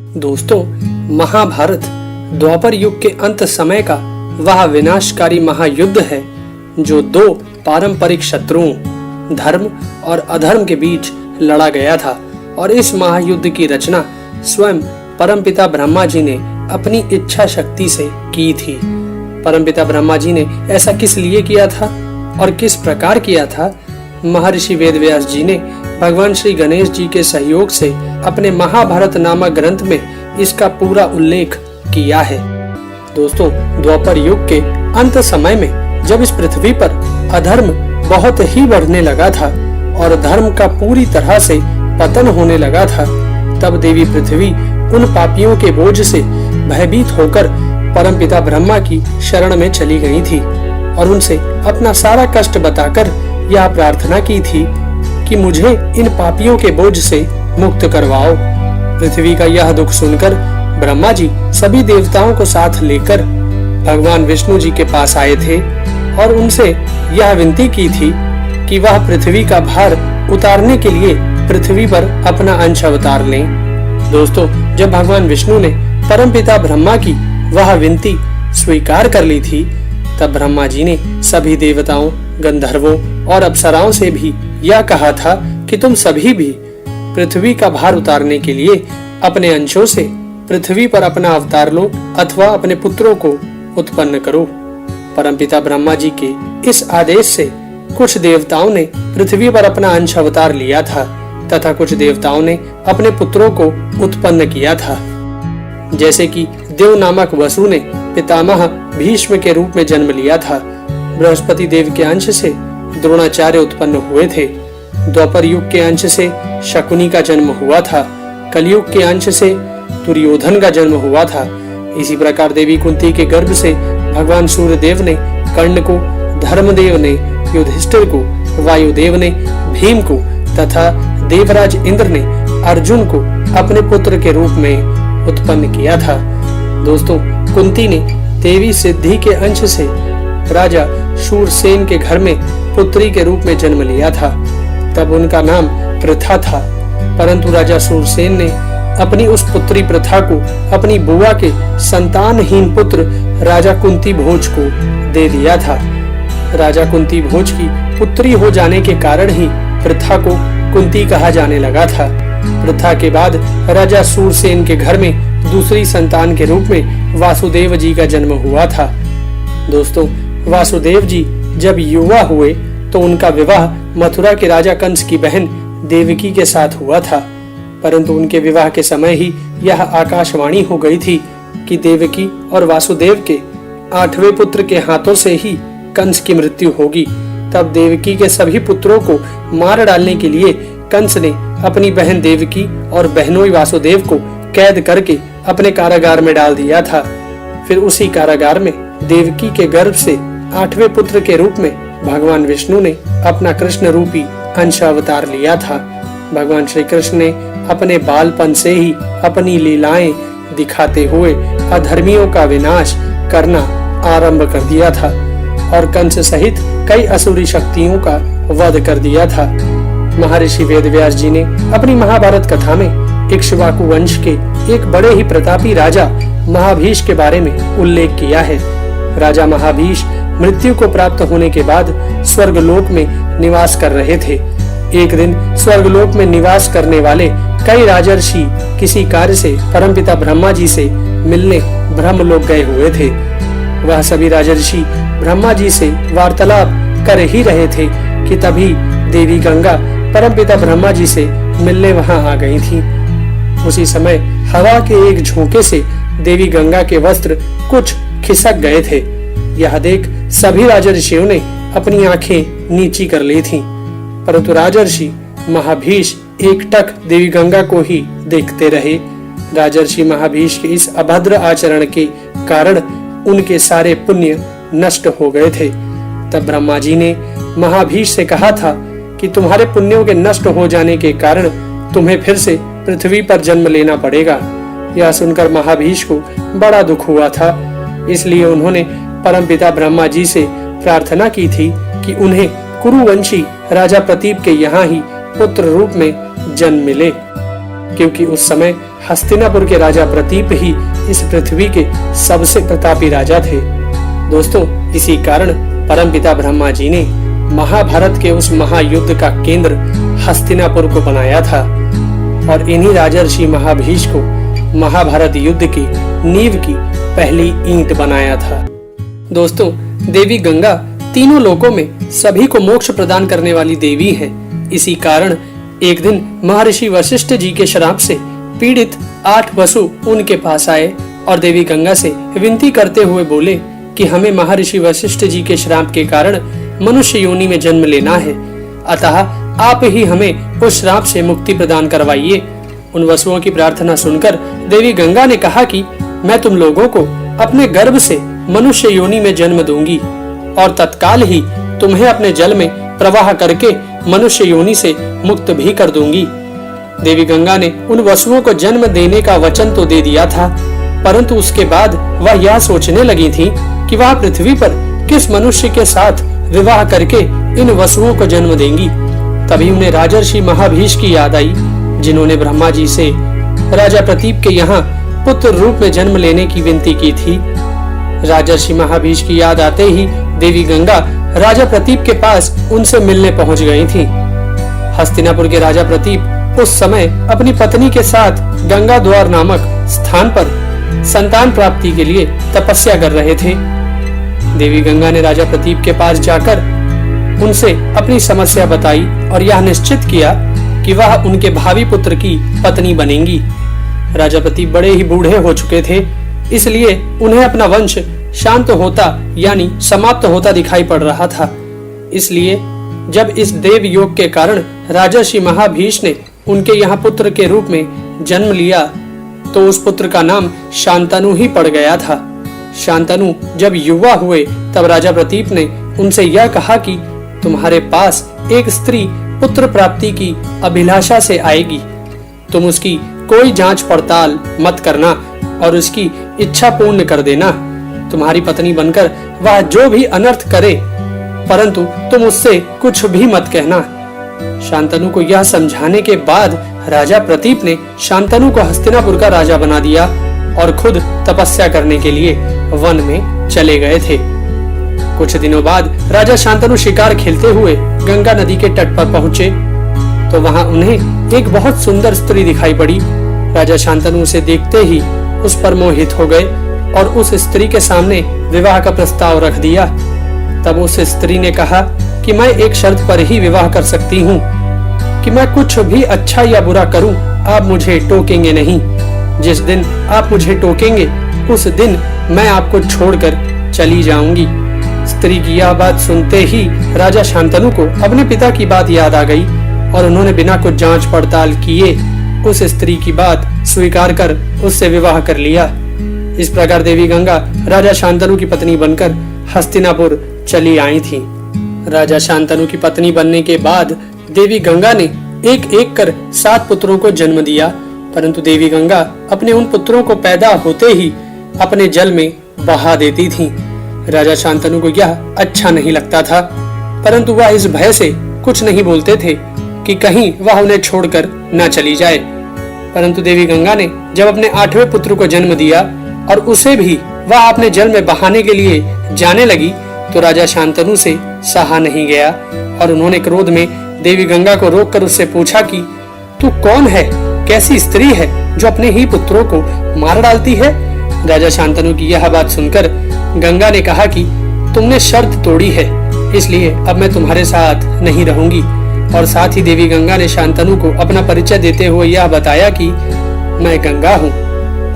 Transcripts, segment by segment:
दोस्तों, महाभारत द्वापर युग के अंत समय का वह विनाशकारी महायुद्ध है जो दो पारंपरिक शत्रुओं धर्म और अधर्म के बीच लड़ा गया था। और इस महायुद्ध की रचना स्वयं परमपिता ब्रह्मा जी ने अपनी इच्छा शक्ति से की थी। परमपिता ब्रह्मा जी ने ऐसा किस लिए किया था और किस प्रकार किया था, महर्षि वेदव्यास जी ने भगवान श्री गणेश जी के सहयोग से अपने महाभारत नामक ग्रंथ में इसका पूरा उल्लेख किया है। दोस्तों, द्वापर युग के अंत समय में जब इस पृथ्वी पर अधर्म बहुत ही बढ़ने लगा था और धर्म का पूरी तरह से पतन होने लगा था, तब देवी पृथ्वी उन पापियों के बोझ से भयभीत होकर परमपिता ब्रह्मा की शरण में चली गई थी और उनसे अपना सारा कष्ट बताकर यह प्रार्थना की थी कि मुझे इन पापियों के बोझ से मुक्त करवाओ। पृथ्वी का यह दुख सुनकर ब्रह्मा जी सभी देवताओं को साथ लेकर भगवान विष्णु जी के पास आए थे और उनसे यह विनती की थी कि वह पृथ्वी का भार उतारने के लिए पृथ्वी पर अपना अंश अवतार लें। दोस्तों, जब भगवान विष्णु ने परमपिता ब्रह्मा की वह विनती स्वीकार कर ली थी, तब ब्रह्मा जी ने सभी देवताओं, गंधर्वों और अप्सराओं से भी यह कहा था कि तुम सभी भी पृथ्वी का भार उतारने के लिए अपने अंशों से पृथ्वी पर अपना अवतार लो अथवा अपने पुत्रों को उत्पन्न करो। परमपिता ब्रह्मा जी के इस आदेश से कुछ देवताओं ने पृथ्वी पर अपना अंश अवतार लिया था तथा कुछ देवताओं ने अपने पुत्रों को उत्पन्न किया था। जैसे कि देव नामक वसु ने पितामह भीष्म के रूप में जन्म लिया था। बृहस्पति देव के अंश से द्रोणाचार्य उत्पन्न हुए थे। द्वापर युग के अंश से शकुनी का जन्म हुआ था। कलयुग के अंश से दुर्योधन का जन्म हुआ था। इसी प्रकार देवी कुंती के गर्भ से भगवान सूर्यदेव ने कर्ण को, धर्मदेव ने युधिष्ठिर को, वायुदेव ने भीम को तथा देवराज इंद्र ने अर्जुन को अपने पुत्र के रूप में उत्पन्न किया था। दोस्तों, कुंती ने देवी सिद्धि के अंश से राजा शूरसेन के घर में पुत्री के रूप में जन्म लिया था। तब उनका नाम प्रथा था, परंतु राजा शूरसेन ने अपनी उस पुत्री प्रथा को अपनी बुआ के संतानहीन पुत्र राजा कुंती भोज को दे दिया था। राजा कुंती भोज की पुत्री हो जाने के कारण ही प्रथा को कुंती कहा जाने लगा था। प्रथा के बाद राजा शूरसेन के घर में दूसरी संतान के रूप में वासुदेव जी का जन्म हुआ था। दोस्तों, वासुदेव जी जब युवा हुए तो उनका विवाह मथुरा के राजा कंस की बहन देवकी के साथ हुआ था, परंतु उनके विवाह के समय ही यह आकाशवाणी हो गई थी कि देवकी और वासुदेव के 8वें पुत्र के हाथों से ही कंस की मृत्यु होगी। तब देवकी के सभी पुत्रों को मार डालने के लिए कंस ने अपनी बहन देवकी और बहनोई वासुदेव को कैद करके अपने कारागार में डाल दिया था। फिर उसी कारागार में देवकी के गर्भ से 8वें पुत्र के रूप में भगवान विष्णु ने अपना कृष्ण रूपी अंश अवतार लिया था। भगवान श्री कृष्ण ने अपने बालपन से ही अपनी लीलाएं दिखाते हुए अधर्मियों का विनाश करना आरंभ कर दिया था और कंस सहित कई असुरी शक्तियों का वध कर दिया था। महर्षि वेदव्यास जी ने अपनी महाभारत कथा में इक्ष्वाकु वंश के एक बड़े ही प्रतापी राजा महाभीष के बारे में उल्लेख किया है। राजा महाभीष मृत्यु को प्राप्त होने के बाद स्वर्गलोक में निवास कर रहे थे। एक दिन स्वर्गलोक में निवास करने वाले कई राजर्षि किसी कार्य से परमपिता ब्रह्मा जी से मिलने ब्रह्मलोक गए हुए थे। वह सभी राजर्षि ब्रह्मा जी से वार्तालाप कर ही रहे थे कि तभी देवी गंगा परमपिता ब्रह्मा जी से मिलने वहां आ गई थी। उसी समय हवा के एक झोंके से देवी गंगा के वस्त्र कुछ खिसक गए थे। यह देख सभी राजर्षियों ने अपनी आंखें नीची कर ली थीं, परंतु राजर्षि महाभीष एकटक देवी गंगा को ही देखते रहे। राजर्षि महाभीष के इस अभद्र आचरण के कारण उनके सारे पुण्य नष्ट हो गए थे। तब ब्रह्मा जी ने महाभीष से कहा था कि तुम्हारे पुण्यों के नष्ट हो जाने के कारण तुम्हें फिर से पृथ्वी पर जन्म लेना पड़ेगा। यह सुनकर महाभीष को बड़ा दुख हुआ था, इसलिए उन्होंने परमपिता ब्रह्मा जी से प्रार्थना की थी कि उन्हें कुरुवंशी राजा प्रतीप के यहाँ ही पुत्र रूप में जन्म मिले, क्योंकि उस समय हस्तिनापुर के राजा प्रतीप ही इस पृथ्वी के सबसे प्रतापी राजा थे। दोस्तों, इसी कारण परमपिता ब्रह्मा जी ने महाभारत के उस महायुद्ध का केंद्र हस्तिनापुर को बनाया था और इन्हीं राजर्षि महाभीष को महाभारत युद्ध की नींव की पहली ईंट बनाया था। दोस्तों, देवी गंगा तीनों लोकों में सभी को मोक्ष प्रदान करने वाली देवी है। इसी कारण एक दिन महर्षि वशिष्ठ जी के श्राप से पीड़ित 8 वसु उनके पास आए और देवी गंगा से विनती करते हुए बोले कि हमें महर्षि वशिष्ठ जी के श्राप के कारण मनुष्य योनि में जन्म लेना है, अतः आप ही हमें उस श्राप से मुक्ति प्रदान करवाइए। उन वसुओं की प्रार्थना सुनकर देवी गंगा ने कहा कि मैं तुम लोगों को अपने गर्भ से मनुष्य योनि में जन्म दूंगी और तत्काल ही तुम्हें अपने जल में प्रवाह करके मनुष्य योनि से मुक्त भी कर दूंगी। देवी गंगा ने उन वसुओं को जन्म देने का वचन तो दे दिया था, परंतु उसके बाद वह यह सोचने लगी थी कि वह पृथ्वी पर किस मनुष्य के साथ विवाह करके इन वसुओं को जन्म देंगी। तभी उन्हें राजर्षि महाभीष की याद आई, जिन्होंने ब्रह्मा जी से राजा प्रतीप के यहाँ पुत्र रूप में जन्म लेने की विनती की थी। राजर्षि महाभीष की याद आते ही देवी गंगा राजा प्रतीप के पास उनसे मिलने पहुंच गई थी। हस्तिनापुर के राजा प्रतीप उस समय अपनी पत्नी के साथ गंगा द्वार नामक स्थान पर संतान प्राप्ति के लिए तपस्या कर रहे थे। देवी गंगा ने राजा प्रतीप के पास जाकर उनसे अपनी समस्या बताई और यह निश्चित किया कि वह उनके भावी पुत्र की पत्नी बनेंगी। राजा प्रतीप बड़े ही बूढ़े हो चुके थे, इसलिए उन्हें अपना वंश शांत होता यानी समाप्त होता दिखाई पड़ रहा था। इसलिए जब इस देव योग के कारण राजर्षि महाभीष ने उनके यहाँ पुत्र के रूप में जन्म लिया तो उस पुत्र का नाम शांतनु ही पड़ गया था। शांतनु जब युवा हुए तब राजा प्रतीप ने उनसे यह कहा कि तुम्हारे पास एक स्त्री पुत्र प्राप्ति की अभिलाषा से आएगी, तुम उसकी कोई जांच पड़ताल मत करना और उसकी इच्छा पूर्ण कर देना। तुम्हारी पत्नी बनकर वह जो भी अनर्थ करे, परंतु तुम उससे कुछ भी मत कहना। शांतनु को यह समझाने के बाद राजा प्रतीप ने शांतनु को हस्तिनापुर का राजा बना दिया और खुद तपस्या करने के लिए वन में चले गए थे। कुछ दिनों बाद राजा शांतनु शिकार खेलते हुए गंगा नदी के तट पर पहुंचे तो वहां उन्हें एक बहुत सुंदर स्त्री दिखाई पड़ी। राजा शांतनु उसे देखते ही उस पर मोहित हो गए और उस स्त्री के सामने विवाह का प्रस्ताव रख दिया। तब उस स्त्री ने कहा कि मैं एक शर्त पर ही विवाह कर सकती हूँ कि मैं कुछ भी अच्छा या बुरा करूँ, आप मुझे टोकेंगे नहीं। जिस दिन आप मुझे टोकेंगे उस दिन मैं आपको छोड़कर चली जाऊंगी। स्त्री की यह बात सुनते ही राजा शांतनु को अपने पिता की बात याद आ गई और उन्होंने बिना कुछ जांच पड़ताल किए उस स्त्री की बात स्वीकार कर उससे विवाह कर लिया। इस प्रकार देवी गंगा राजा शांतनु की पत्नी बनकर हस्तिनापुर चली आई थी। राजा शांतनु की पत्नी बनने के बाद देवी गंगा ने एक एक कर 7 पुत्रों को जन्म दिया, परंतु देवी गंगा अपने उन पुत्रों को पैदा होते ही अपने जल में बहा देती थी। राजा शांतनु को यह अच्छा नहीं लगता था, परंतु वह इस भय से कुछ नहीं बोलते थे कि कहीं वह उन्हें छोड़कर न चली जाए। परंतु देवी गंगा ने जब अपने 8वें पुत्र को जन्म दिया और उसे भी वह अपने जल में बहाने के लिए जाने लगी तो राजा शांतनु से सहा नहीं गया और उन्होंने क्रोध में देवी गंगा को रोककर उससे पूछा कि तू कौन है, कैसी स्त्री है जो अपने ही पुत्रों को मार डालती है। राजा शांतनु की यह बात सुनकर गंगा ने कहा कि तुमने शर्त तोड़ी है, इसलिए अब मैं तुम्हारे साथ नहीं रहूंगी। और साथ ही देवी गंगा ने शांतनु को अपना परिचय देते हुए यह बताया कि मैं गंगा हूँ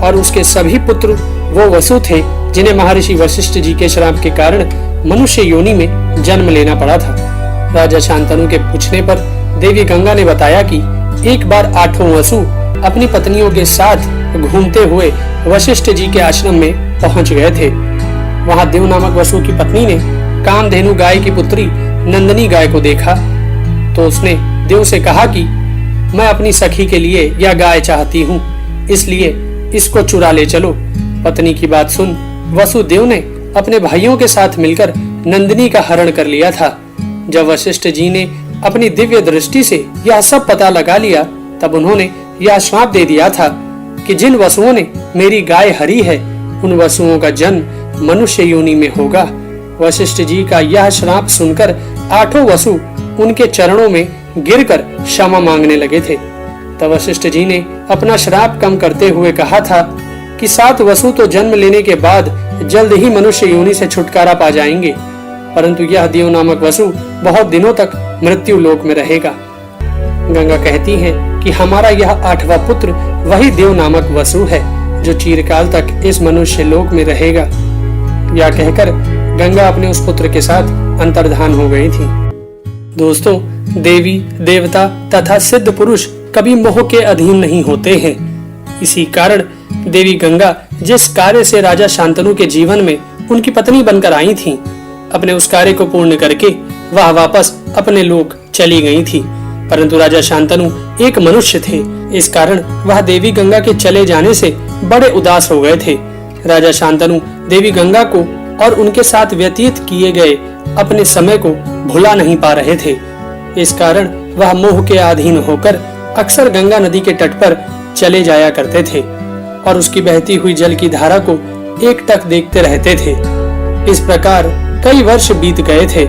और उसके सभी पुत्र वो वसु थे जिन्हें महर्षि वशिष्ठ जी के श्राप के कारण मनुष्य योनि में जन्म लेना पड़ा था। राजा शांतनु के पूछने पर देवी गंगा ने बताया कि एक बार 8 वसु अपनी पत्नियों के साथ घूमते हुए वशिष्ठ जी के आश्रम में पहुंच गए थे। वहां देव नामक वसु की पत्नी ने कामधेनु गाय की पुत्री नंदिनी गाय को देखा तो उसने देव से कहा कि मैं अपनी सखी के लिए यह गाय चाहती हूँ, इसलिए इसको चुरा ले चलो। पत्नी की बात सुन वसुदेव ने अपने भाइयों के साथ मिलकर नंदिनी का हरण कर लिया था। जब वशिष्ठ जी ने अपनी दिव्य दृष्टि से यह सब पता लगा लिया तब उन्होंने यह श्राप दे दिया था कि जिन वसुओं ने मेरी गाय हरी है उन वसुओं का जन्म मनुष्य योनि में होगा। वशिष्ठ जी का यह श्राप सुनकर 8 वसु उनके चरणों में गिरकर क्षमा मांगने लगे थे। तब वशिष्ठ जी ने अपना श्राप कम करते हुए कहा था कि 7 वसु तो जन्म लेने के बाद जल्द ही मनुष्य योनि से छुटकारा पा जाएंगे, परंतु यह देव नामक वसु बहुत दिनों तक मृत्यु लोक में रहेगा। गंगा कहती है कि हमारा यह 8वां पुत्र वही देव नामक वसु है जो चिरकाल तक इस मनुष्य लोक में रहेगा। यह कहकर गंगा अपने उस पुत्र के साथ अंतर्धान हो गई थी। दोस्तों, देवी देवता तथा सिद्ध पुरुष कभी मोह के अधीन नहीं होते हैं। इसी कारण देवी गंगा जिस कार्य से राजा शांतनु के जीवन में उनकी पत्नी बनकर आई थी, अपने उस कार्य को पूर्ण करके वह वापस अपने लोक चली गई थी। परंतु राजा शांतनु एक मनुष्य थे, इस कारण वह देवी गंगा के चले जाने से बड़े उदास हो गए थे। राजा शांतनु देवी गंगा को और उनके साथ व्यतीत किए गए अपने समय को भुला नहीं पा रहे थे। इस कारण वह मोह के अधीन होकर अक्सर गंगा नदी के तट पर चले जाया करते थे और उसकी बहती हुई जल की धारा को एकटक देखते रहते थे। इस प्रकार कई वर्ष बीत गए थे,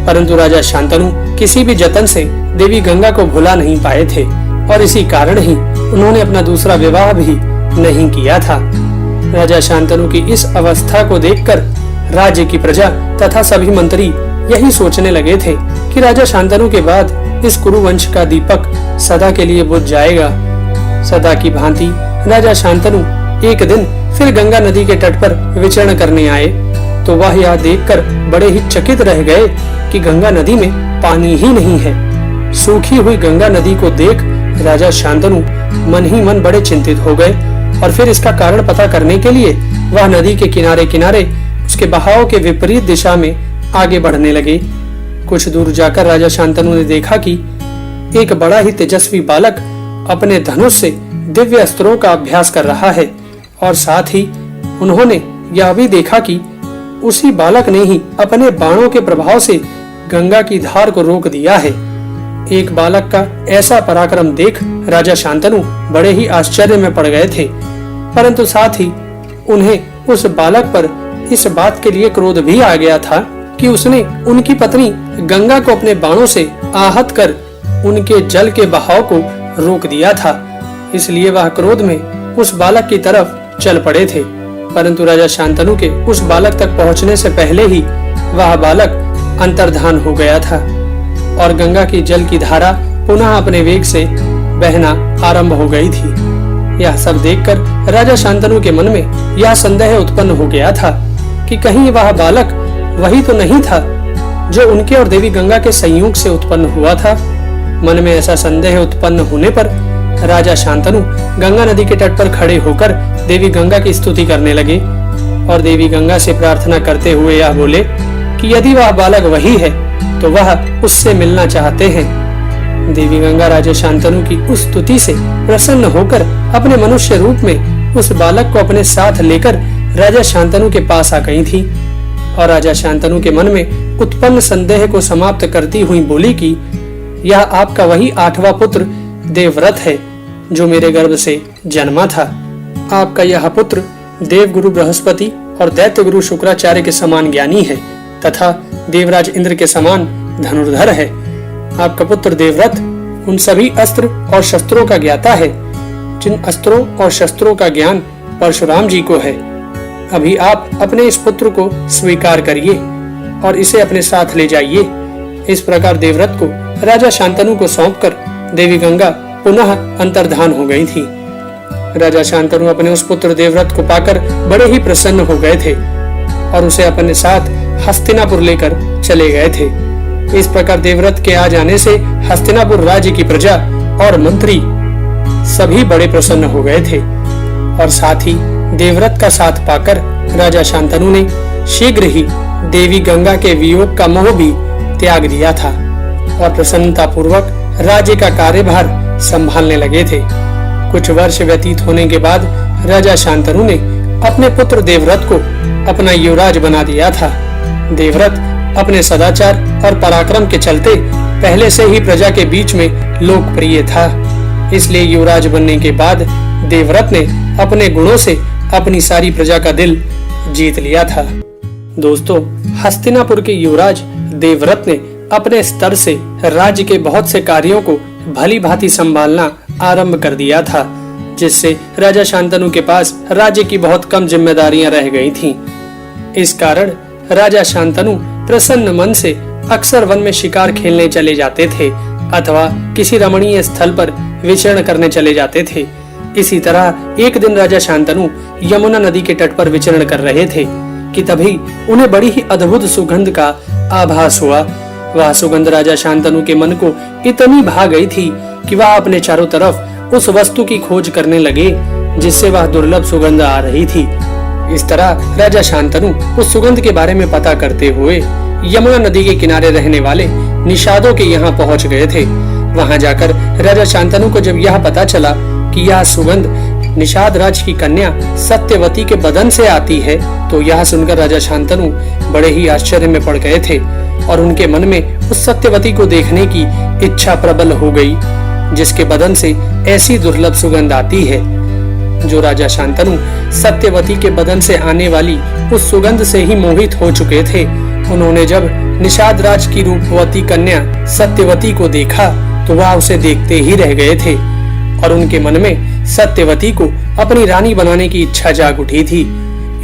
परंतु राजा शांतनु किसी भी जतन से देवी गंगा को भुला नहीं पाए थे और इसी कारण ही उन्होंने अपना दूसरा विवाह भी नहीं किया था। राजा शांतनु की इस अवस्था को देखकर राज्य की प्रजा तथा सभी मंत्री यही सोचने लगे थे कि राजा शांतनु के बाद इस कुरुवंश का दीपक सदा के लिए बुझ जाएगा। सदा की भांति राजा शांतनु एक दिन फिर गंगा नदी के तट पर विचरण करने आए तो वह यह देखकर बड़े ही चकित रह गए कि गंगा नदी में पानी ही नहीं है। सूखी हुई गंगा नदी को देख राजा शांतनु मन ही मन बड़े चिंतित हो गए और फिर इसका कारण पता करने के लिए वह नदी के किनारे किनारे उसके बहाव के विपरीत दिशा में आगे बढ़ने लगे। कुछ दूर जाकर राजा शांतनु ने देखा कि एक बड़ा ही तेजस्वी बालक अपने धनुष से दिव्य अस्त्रों का अभ्यास कर रहा है और साथ ही उन्होंने यह भी देखा कि उसी बालक ने ही अपने बाणों के प्रभाव से गंगा की धार को रोक दिया है। एक बालक का ऐसा पराक्रम देख राजा शांतनु बड़े ही आश्चर्य में पड़ गए थे, परंतु साथ ही उन्हें उस बालक पर इस बात के लिए क्रोध भी आ गया था कि उसने उनकी पत्नी गंगा को अपने बाणों से आहत कर उनके जल के बहाव को रोक दिया था। इसलिए वह क्रोध में उस बालक की तरफ चल पड़े थे, परंतु राजा शांतनु के उस बालक तक पहुंचने से पहले ही वह बालक अंतर्धान हो गया था और गंगा की जल की धारा पुनः अपने वेग से बहना आरंभ हो गई थी। यह सब देखकर राजा शांतनु के मन में यह संदेह उत्पन्न हो गया था कि कहीं वह बालक वही तो नहीं था जो उनके और देवी गंगा के संयोग से उत्पन्न हुआ था। मन में ऐसा संदेह उत्पन्न होने पर राजा शांतनु गंगा नदी के तट पर खड़े होकर देवी गंगा की स्तुति करने लगे और देवी गंगा से प्रार्थना करते हुए यह बोले कि यदि वह बालक वही है तो वह उससे मिलना चाहते हैं। देवी गंगा राजा शांतनु की उस स्तुति से प्रसन्न होकर अपने मनुष्य रूप में उस बालक को अपने साथ लेकर राजा शांतनु के पास आ गई थी और राजा शांतनु के मन में उत्पन्न संदेह को समाप्त करती हुई बोली कि यह आपका वही 8वां पुत्र देवव्रत है जो मेरे गर्भ से जन्मा था। आपका यह पुत्र देवगुरु बृहस्पति और दैत्य गुरु शुक्राचार्य के समान ज्ञानी है तथा देवराज इंद्र के समान धनुर्धर है। आपका पुत्र देवव्रत उन सभी अस्त्र और शस्त्रों का ज्ञाता है जिन अस्त्रों और शस्त्रों का ज्ञान परशुराम जी को है। अभी आप अपने इस पुत्र को स्वीकार करिए और इसे अपने साथ ले जाइए। इस प्रकार देवव्रत को राजा शांतनु को सौंपकर देवी गंगा पुनः अंतर्धान हो गई थी। राजा शांतनु अपने उस पुत्र देवव्रत को पाकर बड़े ही प्रसन्न हो गए थे और उसे अपने साथ हस्तिनापुर लेकर चले गए थे। इस प्रकार देवव्रत के आ जाने से हस्तिनापुर राज्य की प्रजा और मंत्री सभी बड़े प्रसन्न हो गए थे और साथ ही देवव्रत का साथ पाकर राजा शांतनु ने शीघ्र ही देवी गंगा के वियोग का मोह भी त्याग दिया था और प्रसन्नता पूर्वक राज्य का कार्यभार संभालने लगे थे। कुछ वर्ष व्यतीत होने के बाद राजा शांतनु ने अपने पुत्र देवव्रत को अपना युवराज बना दिया था। देवव्रत अपने सदाचार और पराक्रम के चलते पहले से ही प्रजा के बीच में लोकप्रिय था, इसलिए युवराज बनने के बाद देवव्रत ने अपने गुणों से अपनी सारी प्रजा का दिल जीत लिया था। दोस्तों, हस्तिनापुर के युवराज देवव्रत ने अपने स्तर से राज्य के बहुत से कार्यों को भली भांति संभालना आरंभ कर दिया था, जिससे राजा शांतनु के पास राज्य की बहुत कम जिम्मेदारियां रह गई थीं। इस कारण राजा शांतनु प्रसन्न मन से अक्सर वन में शिकार खेलने चले जाते थे अथवा किसी रमणीय स्थल पर विचरण करने चले जाते थे। इसी तरह एक दिन राजा शांतनु यमुना नदी के तट पर विचरण कर रहे थे कि तभी उन्हें बड़ी ही अद्भुत सुगंध का आभास हुआ। वह सुगंध राजा शांतनु के मन को इतनी भा गई थी कि वह अपने चारों तरफ उस वस्तु की खोज करने लगे जिससे वह दुर्लभ सुगंध आ रही थी। इस तरह राजा शांतनु उस सुगंध के बारे में पता करते हुए यमुना नदी के किनारे रहने वाले निषादों के यहाँ पहुँच गए थे। वहां जाकर राजा शांतनु को जब यह पता चला कि यह सुगंध निषाद राज की कन्या सत्यवती के बदन से आती है, तो यह सुनकर राजा शांतनु बड़े ही आश्चर्य में पड़ गए थे और उनके मन में उस सत्यवती को देखने की इच्छा प्रबल हो गई, जिसके बदन से ऐसी दुर्लभ सुगंध आती है। जो राजा शांतनु सत्यवती के बदन से आने वाली उस सुगंध से ही मोहित हो चुके थे, उन्होंने जब निषाद राज की रूपवती कन्या सत्यवती को देखा तो वह उसे देखते ही रह गए थे और उनके मन में सत्यवती को अपनी रानी बनाने की इच्छा जाग उठी थी।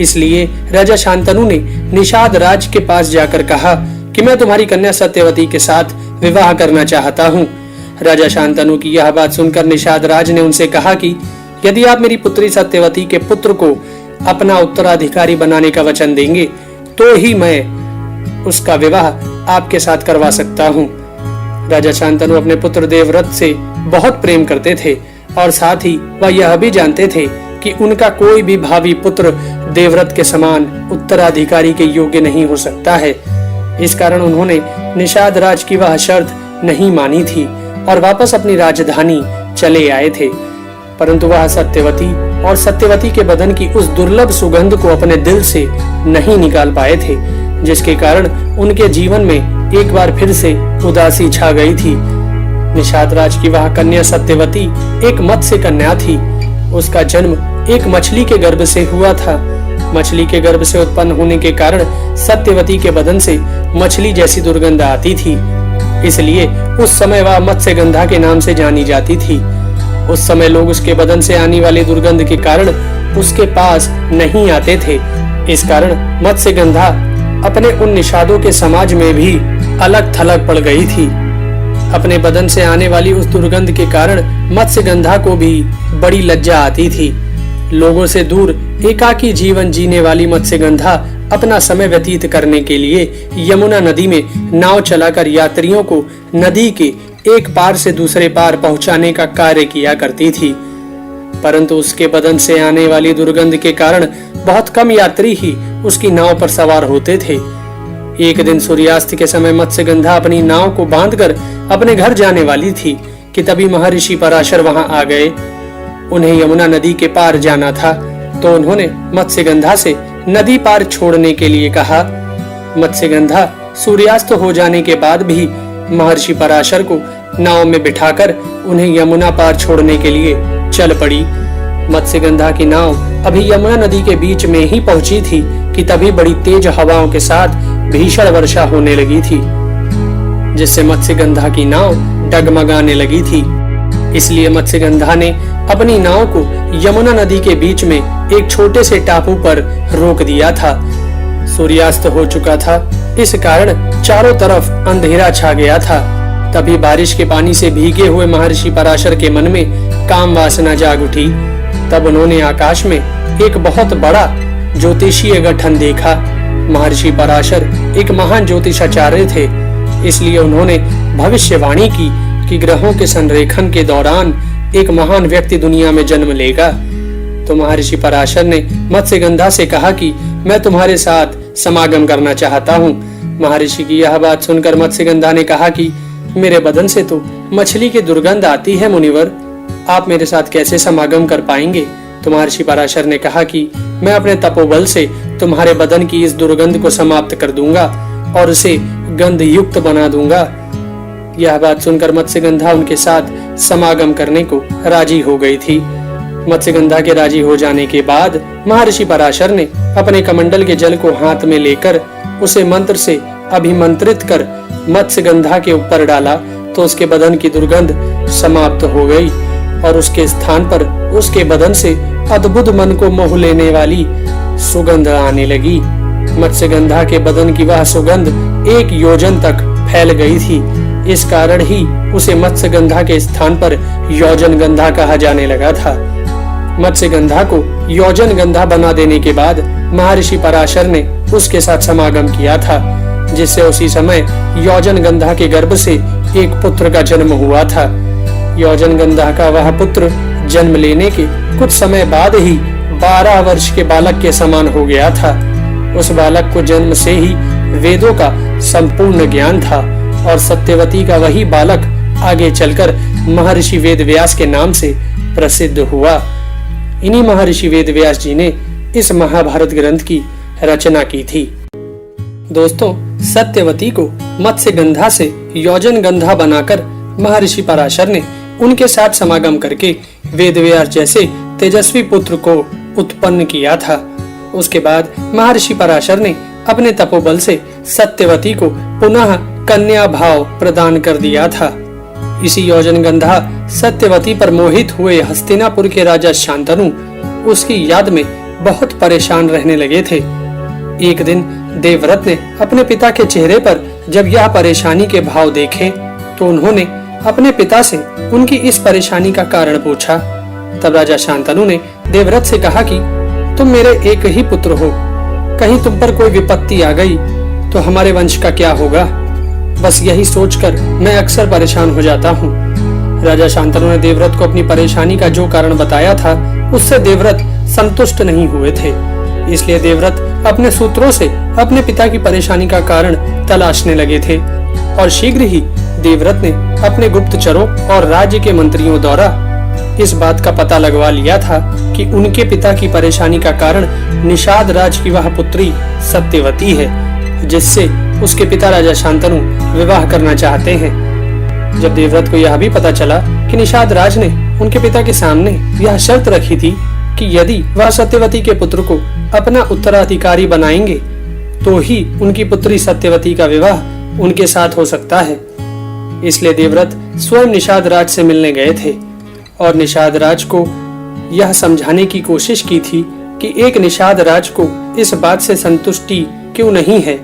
इसलिए राजा शांतनु ने निषाद राज के पास जाकर कहा कि मैं तुम्हारी कन्या सत्यवती के साथ विवाह करना चाहता हूँ। राजा शांतनु की यह बात सुनकर निषाद राज ने उनसे कहा कि यदि आप मेरी पुत्री सत्यवती के पुत्र को अपना उत्तराधिकारी बनाने का वचन देंगे तो ही मैं उसका विवाह आपके साथ करवा सकता हूँ। राजा शांतनु अपने पुत्र देवव्रत से बहुत प्रेम करते थे और साथ ही वह यह भी जानते थे कि उनका कोई भी भावी पुत्र देवव्रत के समान उत्तराधिकारी के योग्य नहीं हो सकता है। इस कारण उन्होंने निषाद राज की वह शर्त नहीं मानी थी और वापस अपनी राजधानी चले आए थे। परंतु वह सत्यवती और सत्यवती के बदन की उस दुर्लभ सुगंध को अपने दिल से नहीं निकाल पाए थे, जिसके कारण उनके जीवन में एक बार फिर से उदासी छा गई थी। निषाद राज की वह कन्या सत्यवती एक मत्स्य कन्या थी। उसका जन्म एक मछली के गर्भ से हुआ था। मछली के गर्भ से उत्पन्न होने के कारण सत्यवती के बदन से मछली जैसी दुर्गंध आती थी, इसलिए उस समय वह मत्स्यगंधा के नाम से जानी जाती थी। उस समय लोग उसके बदन से आने वाली दुर्गंध के कारण उसके पास नहीं आते थे। इस कारण मत्स्यगंधा अपने उन निषादों के समाज में भी अलग थलग पड़ गई थी। अपने बदन से आने वाली उस दुर्गंध के कारण मत्स्यगंधा को भी बड़ी लज्जा आती थी। लोगों से दूर एकाकी जीवन जीने वाली मत्स्यगंधा अपना समय व्यतीत करने के लिए यमुना नदी में नाव चलाकर यात्रियों को नदी के एक पार से दूसरे पार पहुंचाने का कार्य किया करती थी। परंतु उसके बदन से आने वाली दुर्गंध के कारण बहुत कम यात्री ही उसकी नाव पर सवार होते थे। एक दिन सूर्यास्त के समय मत्स्यगंधा अपनी नाव को बांधकर अपने घर जाने वाली थी कि तभी महर्षि पराशर वहां आ गए। उन्हें यमुना नदी के पार जाना था, तो उन्होंने मत्स्यगंधा से नदी पार छोड़ने के लिए कहा। मत्स्यगंधा सूर्यास्त हो जाने के बाद भी महर्षि पराशर को नाव में बिठाकर उन्हें यमुना पार छोड़ने के लिए चल पड़ी। मत्स्यगंधा की नाव अभी यमुना नदी के बीच में ही पहुंची थी कि तभी बड़ी तेज हवाओं के साथ भीषण वर्षा होने लगी थी, जिससे मत्स्यगंधा की नाव डगमगाने लगी थी। इसलिए मत्स्यगंधा ने अपनी नाव को यमुना नदी के बीच में एक छोटे से टापू पर रोक दिया था। सूर्यास्त हो चुका था, इस कारण चारों तरफ अंधेरा छा गया था। तभी बारिश के पानी से भीगे हुए महर्षि पराशर के मन में काम वासना जाग उठी। तब उन्होंने आकाश में एक बहुत बड़ा ज्योतिषीय गठन देखा। महर्षि पराशर एक महान ज्योतिषाचार्य थे, इसलिए उन्होंने भविष्यवाणी की कि ग्रहों के संरेखन के दौरान एक महान व्यक्ति दुनिया में जन्म लेगा। तो महर्षि पराशर ने मत्स्यगंधा से कहा कि मैं तुम्हारे साथ समागम करना चाहता हूँ। महर्षि की यह बात सुनकर मत्स्यगंधा ने कहा कि मेरे बदन से तो मछली की दुर्गंध आती है मुनिवर, आप मेरे साथ कैसे समागम कर पाएंगे। तो महर्षि पराशर ने कहा कि मैं अपने तपोबल से तुम्हारे बदन की इस दुर्गंध को समाप्त कर दूंगा और उसे गंध युक्त बना दूंगा। यह बात सुनकर मत्स्यगंधा उनके साथ समागम करने को राजी हो गई थी। मत्स्यगंधा के राजी हो जाने के बाद महर्षि पराशर ने अपने कमंडल के जल को हाथ में लेकर उसे मंत्र से अभिमंत्रित कर मत्स्यगंधा के ऊपर डाला तो उसके बदन की दुर्गंध समाप्त हो गई और उसके स्थान पर उसके बदन से अद्भुत मन को मोह लेने वाली सुगंध आने लगी। मत्स्यगंधा के बदन की वह सुगंध 1 योजन तक फैल गई थी। इस कारण ही उसे मत्स्यगंधा के स्थान पर योजनगंधा कहा जाने लगा था। मत्स्यगंधा को योजनगंधा बना देने के बाद महर्षि पराशर ने उसके साथ समागम किया था, जिससे उसी समय योजनगंधा के गर्भ से एक पुत्र का जन्म हुआ था। योजनगंधा का वह पुत्र जन्म लेने के कुछ समय बाद ही 12 वर्ष के बालक के समान हो गया था। उस बालक को जन्म से ही वेदों का संपूर्ण ज्ञान था और सत्यवती का वही बालक आगे चलकर महर्षि वेदव्यास के नाम से प्रसिद्ध हुआ। इन्हीं महर्षि वेदव्यास जी ने इस महाभारत ग्रंथ की रचना की थी। दोस्तों, सत्यवती को मत्स्यगंधा से योजनगंधा बनाकर महर्षि पराशर ने उनके साथ समागम करके वेदव्यास जैसे तेजस्वी पुत्र को उत्पन्न किया था। उसके बाद महर्षि पराशर ने अपने तपोबल से सत्यवती को पुनः कन्या भाव प्रदान कर दिया था। इसी योजनगंधा सत्यवती पर मोहित हुए हस्तिनापुर के राजा शांतनु उसकी याद में बहुत परेशान रहने लगे थे। एक दिन देवव्रत ने अपने पिता के चेहरे पर जब यह परेशानी के भाव देखे तो उन्होंने अपने पिता से उनकी इस परेशानी का कारण पूछा। तब राजा शांतनु ने देवव्रत से कहा कि तुम मेरे एक ही पुत्र हो, कहीं तुम पर कोई विपत्ति आ गई तो हमारे वंश का क्या होगा? बस यही सोचकर मैं अक्सर परेशान हो जाता हूँ। राजा शांतनु ने देवव्रत को अपनी परेशानी का जो कारण बताया था उससे देवव्रत संतुष्ट नहीं हुए थे। इसलिए देवव्रत अपने सूत्रों से अपने पिता की परेशानी का कारण तलाशने लगे थे और शीघ्र ही देवव्रत ने अपने गुप्तचरों और राज्य के मंत्रियों द्वारा इस बात का पता लगवा लिया था कि उनके पिता की परेशानी का कारण निषाद राज की वह पुत्री सत्यवती है, जिससे उसके पिता राजा शांतनु विवाह करना चाहते हैं। जब देवव्रत को यह भी पता चला कि निषाद राज ने उनके पिता के सामने यह शर्त रखी थी कि यदि वह सत्यवती के पुत्र को अपना उत्तराधिकारी बनाएंगे तो ही उनकी पुत्री सत्यवती का विवाह उनके साथ हो सकता है, इसलिए देवव्रत स्वयं निषाद राज से मिलने गए थे और निषाद राज को यह समझाने की कोशिश की थी कि एक निषाद राज को इस बात से संतुष्टि क्यों नहीं है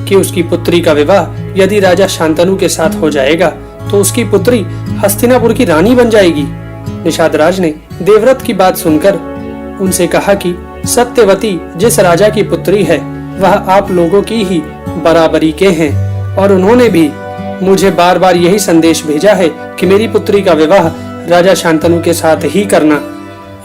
कि उसकी पुत्री का विवाह यदि राजा शांतनु के साथ हो जाएगा तो उसकी पुत्री हस्तिनापुर की रानी बन जाएगी। निषाद राज ने देवव्रत की बात सुनकर उनसे कहा कि सत्यवती जिस राजा की पुत्री है वह आप लोगों की ही बराबरी के हैं और उन्होंने भी मुझे बार बार यही संदेश भेजा है कि मेरी पुत्री का विवाह राजा शांतनु के साथ ही करना।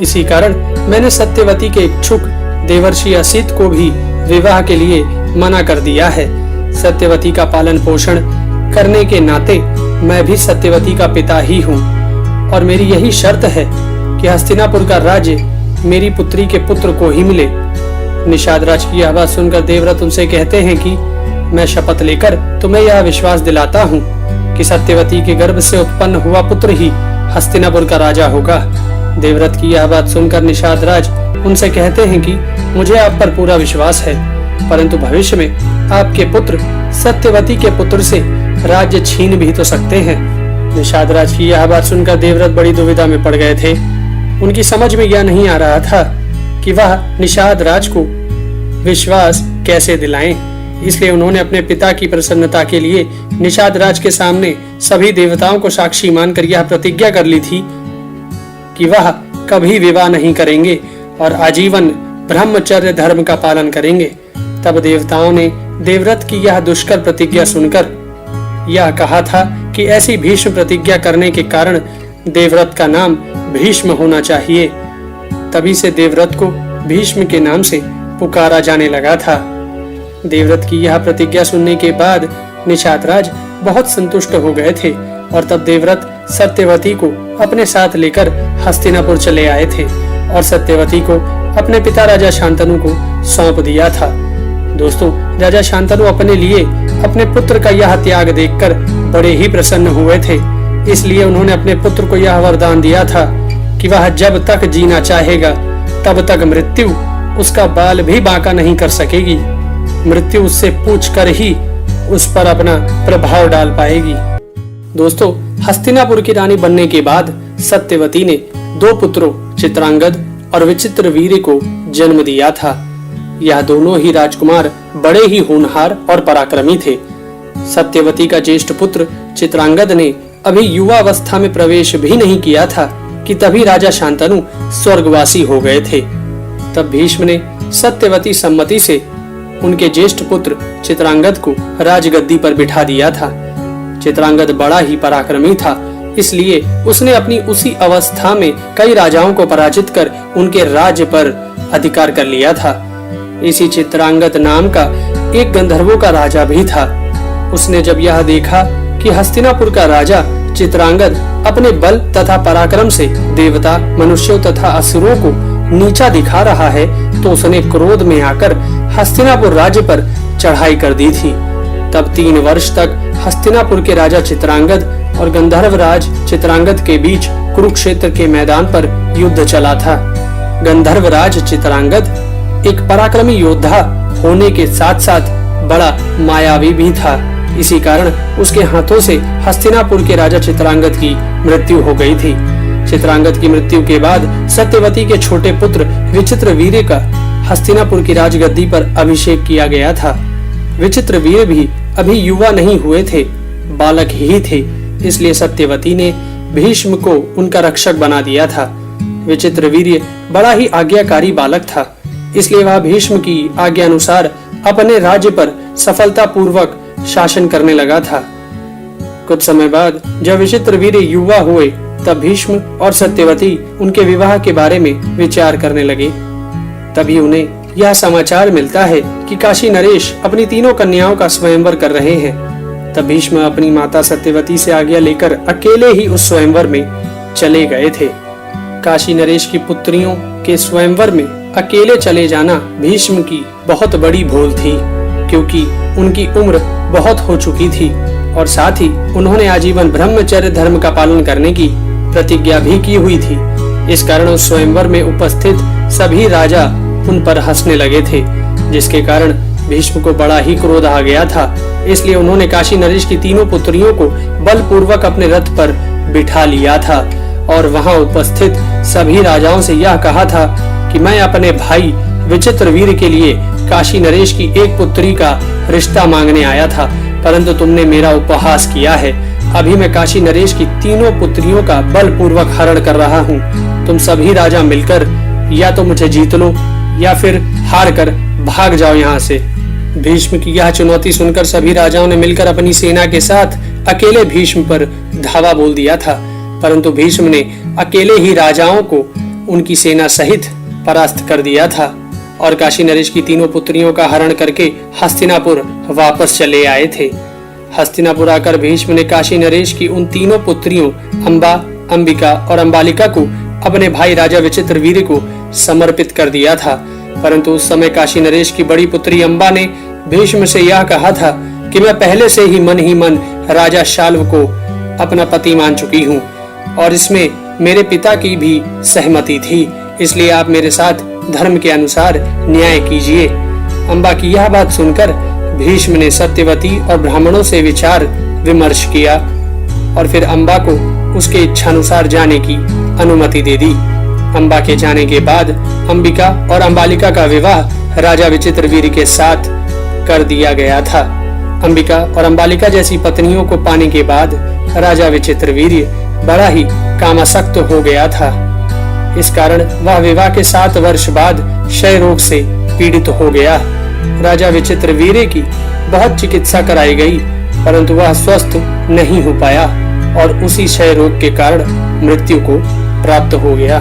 इसी कारण मैंने सत्यवती के इच्छुक देवर्षि असित को भी विवाह के लिए मना कर दिया है। सत्यवती का पालन पोषण करने के नाते मैं भी सत्यवती का पिता ही हूँ और मेरी यही शर्त है कि हस्तिनापुर का राज्य मेरी पुत्री के पुत्र को ही मिले। निषाद राज की यह बात सुनकर देवव्रत उनसे कहते हैं कि मैं शपथ लेकर तुम्हें यह विश्वास दिलाता हूँ कि सत्यवती के गर्भ से उत्पन्न हुआ पुत्र ही हस्तिनापुर का राजा होगा। देवव्रत की यह बात सुनकर निषाद राज उनसे कहते हैं कि मुझे आप पर पूरा विश्वास है, परंतु भविष्य में आपके पुत्र सत्यवती के पुत्र से राज्य छीन भी तो सकते हैं। निषाद राज की यह बात सुनकर देवव्रत बड़ी दुविधा में पड़ गए थे। उनकी समझ में यह नहीं आ रहा था कि वह निषाद राज को विश्वास कैसे दिलाएं। इसलिए उन्होंने अपने पिता की प्रसन्नता के लिए निषाद राज के सामने सभी देवताओं को साक्षी मानकर यह प्रतिज्ञा कर ली थी कि वह कभी विवाह नहीं करेंगे और आजीवन ब्रह्मचर्य धर्म का पालन करेंगे। तब देवताओं ने देवव्रत की यह दुष्कर प्रतिज्ञा सुनकर यह कहा था कि ऐसी भीष्म प्रतिज्ञा करने के कारण देवव्रत का नाम भीष्म होना चाहिए। तभी से देवव्रत को भीष्म के नाम से पुकारा जाने लगा था। देवव्रत की यह प्रतिज्ञा सुनने के बाद निषाद राज बहुत संतुष्ट हो गए थे और तब देवव्रत सत्यवती को अपने साथ लेकर हस्तिनापुर चले आए थे और सत्यवती को अपने पिता राजा शांतनु को सौंप दिया था। दोस्तों, राजा शांतनु अपने लिए अपने पुत्र का यह त्याग देखकर बड़े ही प्रसन्न हुए थे। इसलिए उन्होंने अपने पुत्र को यह वरदान दिया था कि वह जब तक जीना चाहेगा तब तक मृत्यु उसका बाल भी बांका नहीं कर सकेगी। मृत्यु उससे पूछ कर ही उस पर अपना प्रभाव डाल पाएगी। दोस्तों, हस्तिनापुर की रानी बनने के बाद सत्यवती ने 2 पुत्रों चित्रांगद और विचित्रवीर्य को जन्म दिया था। यह दोनों ही राजकुमार बड़े ही होनहार और पराक्रमी थे। सत्यवती का ज्येष्ठ पुत्र चित्रांगद ने अभी युवा अवस्था में प्रवेश भी नहीं किया था कि तभी राजा शांतनु स्वर्गवासी हो गए थे। तब भीष्म ने सत्यवती सम्मति से उनके ज्येष्ठ पुत्र चित्रांगद को राजगद्दी पर बिठा दिया था। चित्रांगद बड़ा ही पराक्रमी था, इसलिए उसने अपनी उसी अवस्था में कई राजाओं को पराजित कर उनके राज्य पर अधिकार कर लिया था। इसी चित्रांगद नाम का एक गंधर्वों का राजा भी था। उसने जब यह देखा कि हस्तिनापुर का राजा चित्रांगद अपने बल तथा पराक्रम से देवता, मनुष्यों तथा असुरों को नीचा दिखा रहा है, तो उसने क्रोध में आकर हस्तिनापुर राज्य पर चढ़ाई कर दी थी। तब 3 वर्ष तक हस्तिनापुर के राजा चित्रांगद और गंधर्व राज चित्रांगद के बीच कुरुक्षेत्र के मैदान पर युद्ध चला था। गंधर्व राज चित्रांगद एक पराक्रमी योद्धा होने के साथ साथ बड़ा मायावी भी था। इसी कारण उसके हाथों से हस्तिनापुर के राजा चित्रांगद की मृत्यु हो गई थी। चित्रांगद की मृत्यु के बाद सत्यवती के छोटे पुत्र विचित्रवीर्य का हस्तिनापुर की राजगद्दी पर अभिषेक किया गया था। विचित्रवीर्य भी अभी युवा नहीं हुए थे, बालक ही थे, इसलिए सत्यवती ने भीष्म को उनका रक्षक बना दिया था। विचित्रवीर्य बड़ा ही आज्ञाकारी बालक था, इसलिए वह भीष्म की आज्ञा अनुसार अपने राज्य पर सफलतापूर्वक शासन करने लगा था। कुछ समय बाद जब विचित्रवीर्य युवा हुए, तब भीष्म और सत्यवती उनके विवाह के बारे में विचार करने लगे। तभी उन्हें यह समाचार मिलता है कि काशी नरेश अपनी 3 कन्याओं का स्वयंवर कर रहे हैं। तब भीष्म अपनी माता सत्यवती से आज्ञा लेकर अकेले ही उस स्वयंवर में चले गए थे। काशी नरेश की पुत्रियों के स्वयंवर में अकेले चले जाना भीष्म की बहुत बड़ी भूल थी, क्योंकि उनकी उम्र बहुत हो चुकी थी और साथ ही उन्होंने आजीवन ब्रह्मचर्य धर्म का पालन करने की प्रतिज्ञा भी की हुई थी। इस कारण उस स्वयंवर में उपस्थित सभी राजा उन पर हंसने लगे थे, जिसके कारण भीष्म को बड़ा ही क्रोध आ गया था। इसलिए उन्होंने काशी नरेश की 3 पुत्रियों को बलपूर्वक अपने रथ पर बिठा लिया था और वहां उपस्थित सभी राजाओं से यह कहा था कि मैं अपने भाई विचित्रवीर्य के लिए काशी नरेश की एक पुत्री का रिश्ता मांगने आया था, परंतु तुमने मेरा उपहास किया है। अभी मैं काशी नरेश की 3 पुत्रियों का बलपूर्वक हरण कर रहा हूँ। तुम सभी राजा मिलकर या तो मुझे जीत लो या फिर हार कर भाग जाओ यहाँ से। भीष्म की यह चुनौती सुनकर सभी राजाओं ने मिलकर अपनी सेना के साथ अकेले भीष्म पर धावा बोल दिया था, परंतु भीष्म ने अकेले ही राजाओं को उनकी सेना सहित परास्त कर दिया था और काशी नरेश की 3 पुत्रियों का हरण करके हस्तिनापुर वापस चले आए थे। हस्तिनापुर आकर भीष्म ने काशी नरेश की उन 3 पुत्रियों अंबा, अंबिका और अंबालिका को अपने भाई राजा विचित्रवीर्य को समर्पित कर दिया था, परंतु उस समय काशी नरेश की बड़ी पुत्री अंबा ने भीष्म से यह कहा था कि मैं पहले से ही मन राजा शाल्व को अपना पति मान चुकी हूँ और इसमें मेरे पिता की भी सहमति थी, इसलिए आप मेरे साथ धर्म के अनुसार न्याय कीजिए। अंबा की यह बात सुनकर भीष्म ने सत्यवती और ब्राह्मणों से विचार विमर्श किया और फिर अंबा को उसके इच्छानुसार जाने की अनुमति दे दी। अंबा के जाने के बाद अंबिका और अंबालिका का विवाह राजा विचित्रवीर्य के साथ कर दिया गया था। अंबिका और अंबालिका जैसी पत्नियों को पाने के बाद राजा विचित्रवीर्य बड़ा ही कामासक्त हो गया था। इस कारण वह विवाह के 7 वर्ष बाद क्षय रोग से पीड़ित हो गया। राजा विचित्रवीर्य की बहुत चिकित्सा कराई गई, परंतु वह स्वस्थ नहीं हो पाया और उसी क्षय रोग के कारण मृत्यु को प्राप्त हो गया।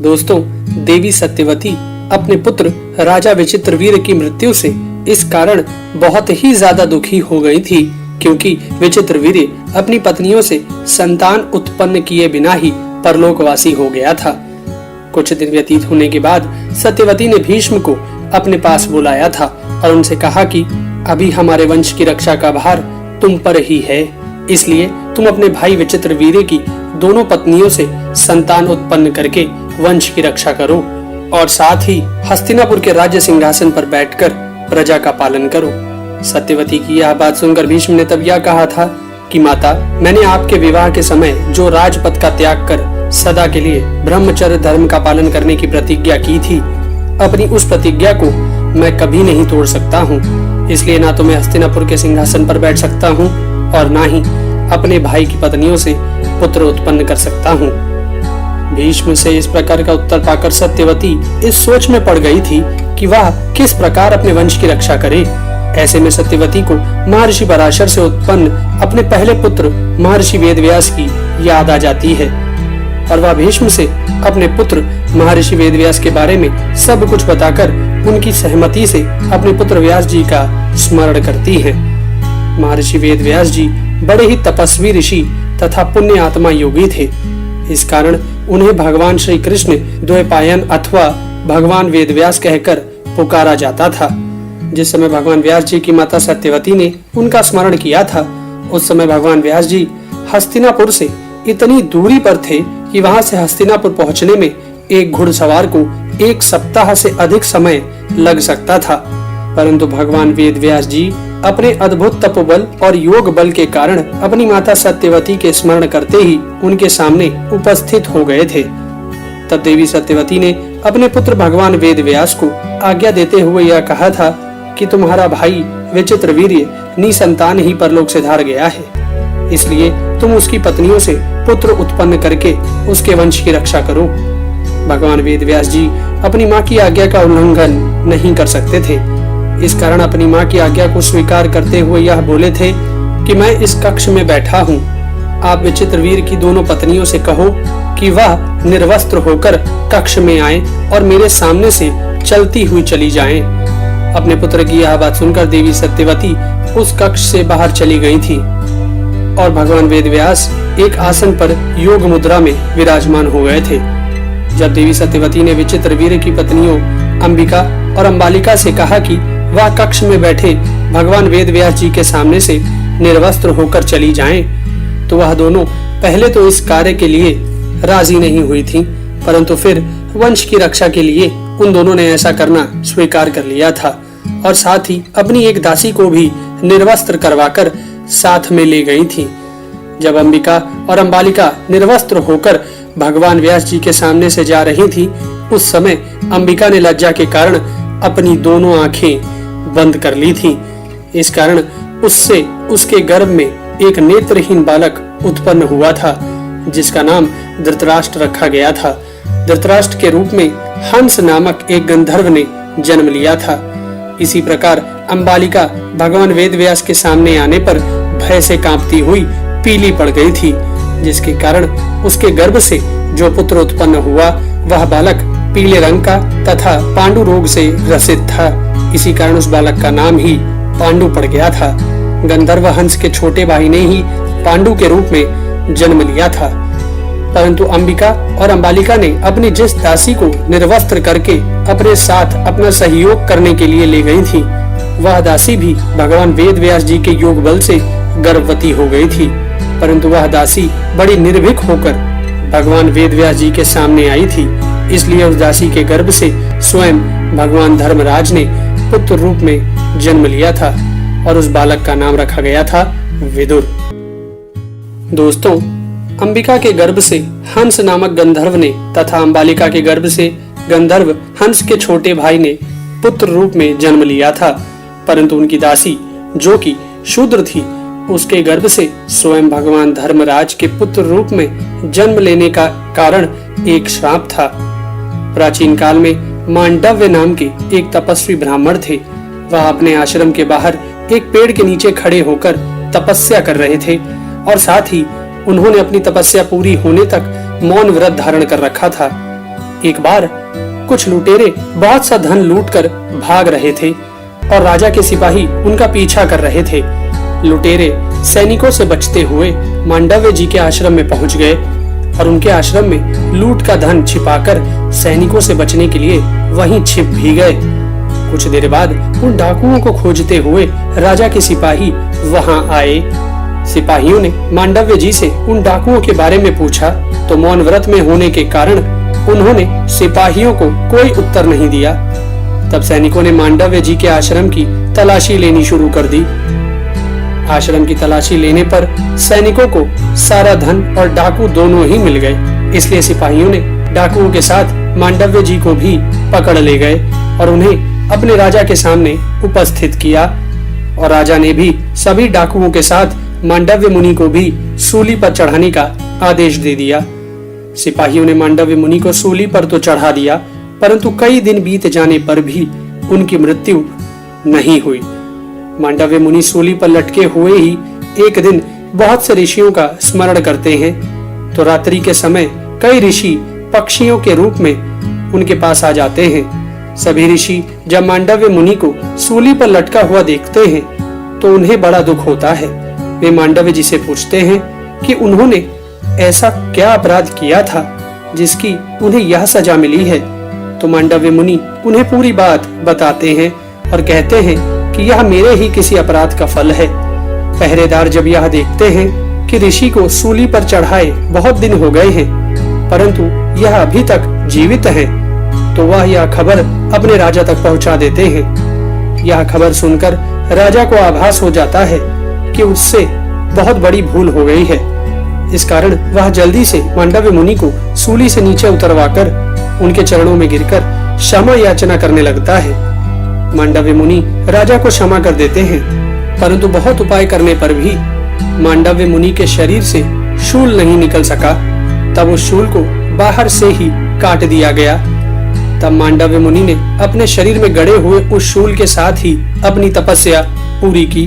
दोस्तों, देवी सत्यवती अपने पुत्र राजा विचित्रवीर्य की मृत्यु से इस कारण बहुत ही ज्यादा दुखी हो गई थी, क्योंकि विचित्रवीर्य अपनी पत्नियों से संतान उत्पन्न किए बिना ही परलोकवासी हो गया था। कुछ दिन व्यतीत होने के बाद सत्यवती ने भीष्म को अपने पास बुलाया था और उनसे कहा कि अभी हमारे वंश की रक्षा का भार तुम पर ही है, इसलिए तुम अपने भाई विचित्रवीर्य की दोनों पत्नियों से संतान उत्पन्न करके वंश की रक्षा करो और साथ ही हस्तिनापुर के राज्य सिंहासन पर बैठकर प्रजा का पालन करो। सत्यवती की यह बात सुनकर भीष्म ने तब यह कहा था कि माता, मैंने आपके विवाह के समय जो राजपद का त्याग कर सदा के लिए ब्रह्मचर्य धर्म का पालन करने की प्रतिज्ञा की थी, अपनी उस प्रतिज्ञा को मैं कभी नहीं तोड़ सकता हूँ। इसलिए ना तो मैं हस्तिनापुर के सिंहासन पर बैठ सकता हूँ और ना ही अपने भाई की पत्नियों से पुत्र उत्पन्न कर सकता हूँ। भीष्म से इस प्रकार का उत्तर पाकर सत्यवती इस सोच में पड़ गई थी कि वह किस प्रकार अपने वंश की रक्षा करे। ऐसे में सत्यवती को महर्षि पराशर से उत्पन्न अपने पहले पुत्र महर्षि वेदव्यास की याद आ जाती है और वह भीष्म से अपने पुत्र महर्षि वेदव्यास के बारे में सब कुछ बताकर उनकी सहमति से अपने पुत्र व्यास जी का स्मरण करती है। महर्षि वेदव्यास जी बड़े ही तपस्वी ऋषि तथा पुण्य आत्मा योगी थे। इस कारण उन्हें भगवान श्री कृष्ण द्वैपायन अथवा भगवान वेदव्यास कहकर पुकारा जाता था। जिस समय भगवान व्यास जी की माता सत्यवती ने उनका स्मरण किया था, उस समय भगवान व्यास जी हस्तिनापुर से इतनी दूरी पर थे कि वहां से हस्तिनापुर पहुंचने में एक घुड़सवार को 1 सप्ताह से अधिक समय लग सकता था। परंतु भगवान वेदव्यास जी अपने अद्भुत तपोबल और योग बल के कारण अपनी माता सत्यवती के स्मरण करते ही उनके सामने उपस्थित हो गए थे। तब देवी सत्यवती ने अपने पुत्र भगवान वेदव्यास को आज्ञा देते हुए यह कहा था कि तुम्हारा भाई विचित्रवीर्य निसंतान ही परलोक से धार गया है, इसलिए तुम उसकी पत्नियों से पुत्र उत्पन्न करके उसके वंश की रक्षा करो। भगवान वेदव्यास जी अपनी माँ की आज्ञा का उल्लंघन नहीं कर सकते थे। इस कारण अपनी माँ की आज्ञा को स्वीकार करते हुए यह बोले थे कि मैं इस कक्ष में बैठा हूँ। आप विचित्रवीर्य की दोनों पत्नियों से कहो कि वह निर्वस्त्र होकर कक्ष में आए और मेरे सामने से चलती हुई चली जाएं। अपने पुत्र की यह बात सुनकर देवी सत्यवती उस कक्ष से बाहर चली गई थी और भगवान वेदव्यास एक आसन पर योग मुद्रा में विराजमान हो गए थे। जब देवी सत्यवती ने विचित्रवीर्य की पत्नियों अंबिका और अंबालिका से कहा कि वह कक्ष में बैठे भगवान वेदव्यास जी के सामने से निर्वस्त्र होकर चली जाएं, तो वह दोनों पहले तो इस कार्य के लिए राजी नहीं हुई थी, परंतु फिर वंश की रक्षा के लिए उन दोनों ने ऐसा करना स्वीकार कर लिया था और साथ ही अपनी एक दासी को भी निर्वस्त्र करवाकर साथ में ले गई थी। जब अंबिका और अंबालिका निर्वस्त्र होकर भगवान व्यास जी के सामने से जा रही थी, उस समय अंबिका ने लज्जा के कारण अपनी दोनों आंखें बंद कर ली थी। इस कारण उससे उसके गर्भ में एक नेत्रहीन बालक उत्पन्न हुआ था, जिसका नाम धृतराष्ट्र रखा गया था। धृतराष्ट्र के रूप में हंस नामक एक गंधर्व ने जन्म लिया था। इसी प्रकार अंबालिका भगवान वेदव्यास के सामने आने पर भय से कांपती हुई पीली पड़ गई थी, जिसके कारण उसके गर्भ से जो पुत्र उत्पन्न हुआ वह बालक पीले रंग का तथा पांडु रोग से ग्रसित था। इसी कारण उस बालक का नाम ही पांडु पड़ गया था। गंधर्व हंस के छोटे भाई ने ही पांडु के रूप में जन्म लिया था। परंतु अंबिका और अंबालिका ने अपनी जिस दासी को निर्वस्त्र करके अपने साथ अपना सहयोग करने के लिए ले गई थी, वह दासी भी भगवान वेदव्यास जी के योग बल से गर्भवती हो गई थी। परंतु वह दासी बड़ी निर्भीक होकर भगवान वेदव्यास जी के सामने आई थी, इसलिए उस दासी के गर्भ से स्वयं भगवान धर्मराज ने पुत्र रूप में जन्म लिया था और उस बालक का नाम रखा गया था विदुर। दोस्तों, अंबिका के गर्भ से हंस नामक गंधर्व ने तथा अंबालिका के गर्भ से गंधर्व हंस के छोटे भाई ने पुत्र रूप में जन्म लिया था। परंतु उनकी दासी जो कि शूद्र थी, उसके गर्भ से स्वयं भगवान धर्मराज के पुत्र रूप में जन्म लेने का कारण एक श्राप था। प्राचीन काल में मांडव्य नाम के एक तपस्वी ब्राह्मण थे। वह अपने आश्रम के बाहर एक पेड़ के नीचे खड़े होकर तपस्या कर रहे थे और साथ ही उन्होंने अपनी तपस्या पूरी होने तक मौन व्रत धारण कर रखा था। एक बार कुछ लुटेरे बहुत सा धन लूटकर भाग रहे थे और राजा के सिपाही उनका पीछा कर रहे थे। लुटेरे सैनिकों से बचते हुए मांडव्य जी के आश्रम में पहुंच गए और उनके आश्रम में लूट का धन छिपाकर सैनिकों से बचने के लिए वहीं छिप भी गए। कुछ देर बाद उन डाकुओं को खोजते हुए राजा के सिपाही वहां आए। सिपाहियों ने मांडव्य जी से उन डाकुओं के बारे में पूछा तो मौन व्रत में होने के कारण उन्होंने सिपाहियों को कोई उत्तर नहीं दिया। तब सैनिकों ने मांडव्य जी के आश्रम की तलाशी लेनी शुरू कर दी। आश्रम की तलाशी लेने पर सैनिकों को सारा धन और डाकू दोनों ही मिल गए। इसलिए सिपाहियों ने डाकुओं के साथ मांडव्य जी को भी पकड़ ले गए और उन्हें अपने राजा के सामने उपस्थित किया। और राजा ने भी सभी डाकुओं के साथ मांडव्य मुनि को भी सूली पर चढ़ाने का आदेश दे दिया। सिपाहियों ने मांडव्य मुनि को सूली पर तो चढ़ा दिया, परंतु कई दिन बीत जाने पर भी उनकी मृत्यु नहीं हुई। मांडव्य मुनि सूली पर लटके हुए ही एक दिन बहुत से ऋषियों का स्मरण करते हैं तो रात्रि के समय कई ऋषि पक्षियों के रूप में उनके पास आ जाते हैं। सभी ऋषि जब मांडव्य मुनि को सूली पर लटका हुआ देखते हैं तो उन्हें बड़ा दुख होता है। वे मांडव्य जी से पूछते हैं कि उन्होंने ऐसा क्या अपराध किया था जिसकी उन्हें यह सजा मिली है। तो मांडव्य मुनि उन्हें पूरी बात बताते हैं और कहते हैं कि यह मेरे ही किसी अपराध का फल है। पहरेदार जब यह देखते हैं कि ऋषि को सूली पर चढ़ाए बहुत दिन हो गए हैं परंतु यह अभी तक जीवित है तो वह यह खबर अपने राजा तक पहुंचा देते हैं। यह खबर सुनकर राजा को आभास हो जाता है कि उससे बहुत बड़ी भूल हो गई है। इस कारण वह जल्दी से मांडव्य मुनि को सूली से नीचे उतरवाकर उनके चरणों में गिरकर क्षमा याचना करने लगता है। मांडव्य मुनि राजा को क्षमा कर देते हैं परंतु बहुत उपाय करने पर भी मांडव्य मुनि के शरीर से शूल नहीं निकल सका। तब उस शूल को बाहर से ही काट दिया गया। तब मांडव्य मुनि ने अपने शरीर में गड़े हुए उस शूल के साथ ही अपनी तपस्या पूरी की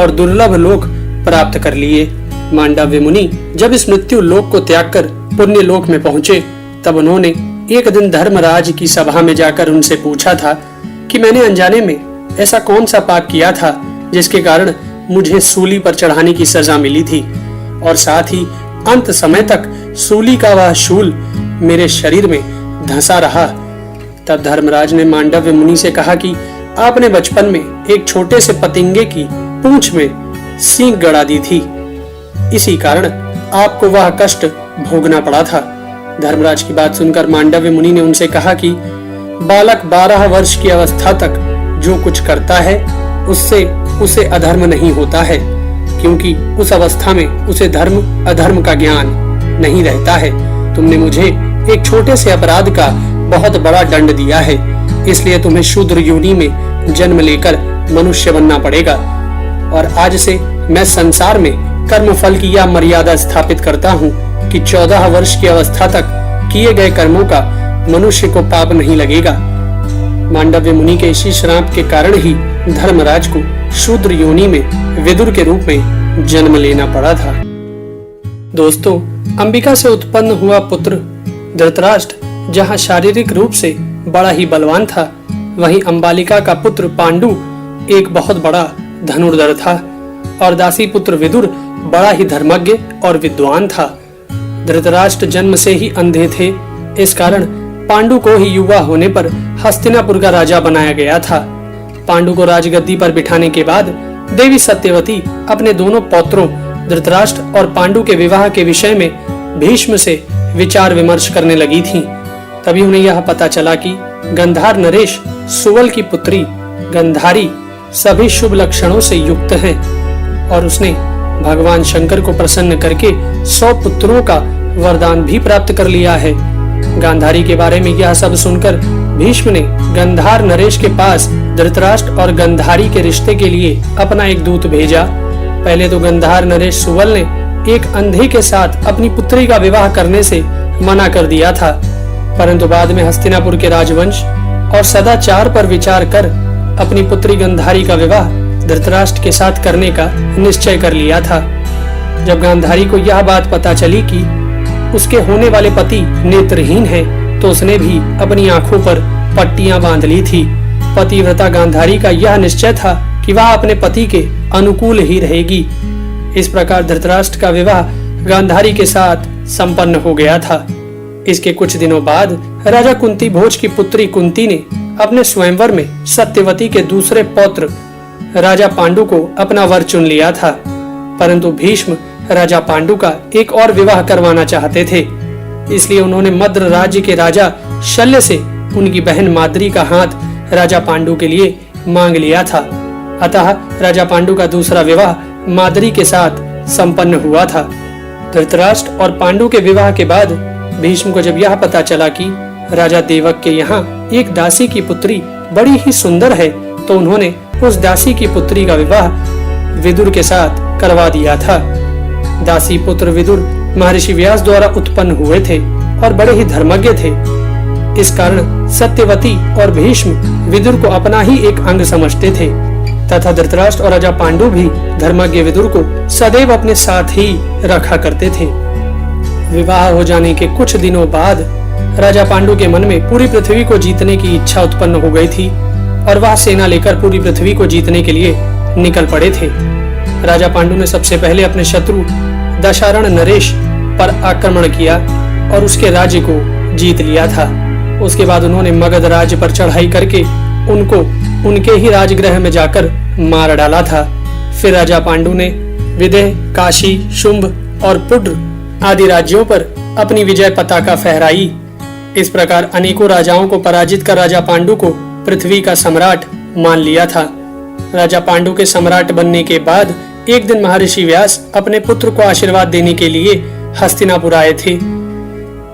और दुर्लभ लोक प्राप्त कर लिए। मांडव्य मुनि जब इस मृत्यु लोक को त्याग कर पुण्य लोक में पहुंचे तब उन्होंने एक दिन धर्मराज की सभा में जाकर उनसे पूछा था कि मैंने अनजाने में ऐसा कौन सा पाप किया था जिसके कारण मुझे सूली पर चढ़ाने की सजा मिली थी और साथ ही अंत समय तक सूली का वह शूल मेरे शरीर में धंसा रहा। तब धर्मराज ने मांडव्य मुनि से कहा कि आपने बचपन में एक छोटे से पतिंगे की पूंछ में सींग गड़ा दी थी, इसी कारण आपको वह कष्ट भोगना पड़ा था। धर्मराज की बात सुनकर मांडव्य मुनि ने उनसे कहा कि बालक 12 वर्ष की अवस्था तक जो कुछ करता है उससे उसे अधर्म नहीं होता है, क्योंकि उस अवस्था में उसे धर्म अधर्म का ज्ञान नहीं रहता है। तुमने मुझे एक छोटे से अपराध का बहुत बड़ा दंड दिया है, इसलिए तुम्हें शूद्र योनि में जन्म लेकर मनुष्य बनना पड़ेगा। और आज से मैं संसार में कर्म फल की यह मर्यादा स्थापित करता हूँ कि 14 वर्ष की अवस्था तक किए गए कर्मों का मनुष्य को पाप नहीं लगेगा। मांडव्य मुनि के इसी श्राप के कारण ही धर्मराज को शूद्र योनि में विदुर के रूप में जन्म लेना पड़ा था। दोस्तों, अंबिका से उत्पन्न हुआ पुत्र धृतराष्ट्र जहाँ शारीरिक रूप से बड़ा ही बलवान था, वहीं अंबालिका का पुत्र पांडु एक बहुत बड़ा धनुर्धर था और दासी पुत्र विदुर बड़ा ही धर्मज्ञ और विद्वान था। धृतराष्ट्र जन्म से ही अंधे थे, इस कारण पांडु को ही युवा होने पर हस्तिनापुर का राजा बनाया गया था। पांडु को राजगद्दी पर बिठाने के बाद देवी सत्यवती अपने दोनों पौत्रों धृतराष्ट्र और पांडु के विवाह के विषय में भीष्म से विचार विमर्श करने लगी थी। तभी उन्हें यह पता चला कि गंधार नरेश सुवल की पुत्री गंधारी सभी शुभ लक्षणों से युक्त है और उसने भगवान शंकर को प्रसन्न करके 100 पुत्रों का वरदान भी प्राप्त कर लिया है। गांधारी के बारे में यह सब सुनकर भीष्म ने गंधार नरेश के पास धृतराष्ट्र और गंधारी के रिश्ते के लिए अपना एक दूत भेजा। पहले तो गंधार नरेश सुवल ने एक अंधे के साथ अपनी पुत्री का विवाह करने से मना कर दिया था, परंतु बाद में हस्तिनापुर के राजवंश और सदाचार पर विचार कर अपनी पुत्री गंधारी का विवाह धृतराष्ट्र के साथ करने का निश्चय कर लिया था। जब गांधारी को यह बात पता चली कि उसके होने वाले पति नेत्रहीन हैं, तो उसने भी अपनी आंखों पर पट्टियां बांध ली थी। पतिव्रता गांधारी का यह निश्चय था कि वह अपने पति के अनुकूल ही रहेगी। इस प्रकार धृतराष्ट्र का विवाह गांधारी के साथ संपन्न हो गया था। इसके कुछ दिनों बाद राजा कुंती भोज की पुत्री कुंती ने अपने स्वयंवर में सत्यवती के दूसरे पौत्र राजा पांडु को अपना वर चुन लिया था। परंतु भीष्म राजा पांडु का एक और विवाह करवाना चाहते थे। इसलिए उन्होंने मद्र राज्य के राजा शल्य से उनकी बहन माद्री का हाथ राजा पांडु के लिए मांग लिया था। अतः राजा पांडु का दूसरा विवाह माद्री के साथ संपन्न हुआ था। धृतराष्ट्र और पांडु के विवाह के बाद भीष्म को जब यह पता चला कि राजा देवक के यहाँ एक दासी की पुत्री बड़ी ही सुंदर है, तो उन्होंने उस दासी की पुत्री का विवाह विदुर के साथ करवा दिया था। दासी पुत्र विदुर महर्षि व्यास द्वारा उत्पन्न हुए थे और बड़े ही धर्मज्ञ थे। इस कारण सत्यवती और भीष्म विदुर को अपना ही एक अंग समझते थे तथा धृतराष्ट्र और राजा पांडु भी धर्मज्ञ विदुर को सदैव अपने साथ ही रखा करते थे। विवाह हो जाने के कुछ दिनों बाद राजा पांडु के मन में पूरी पृथ्वी को जीतने की इच्छा उत्पन्न हो गई थी और वह सेना लेकर पूरी पृथ्वी को जीतने के लिए निकल पड़े थे। राजा पांडु ने सबसे पहले अपने शत्रु दशारण नरेश पर आक्रमण किया और उसके राज्य को जीत लिया था। उसके बाद उन्होंने मगध राज्य पर चढ़ाई करके उनको उनके ही राजगृह में जाकर मार डाला था। फिर राजा पांडु ने विदेह, काशी, शुंभ और पुड्र आदि राज्यों पर अपनी विजय पताका फहराई। इस प्रकार अनेकों राजाओं को पराजित कर राजा पांडु को पृथ्वी का सम्राट मान लिया था। राजा पांडु के सम्राट बनने के बाद एक दिन महर्षि व्यास अपने पुत्र को आशीर्वाद देने के लिए हस्तिनापुर आए थे।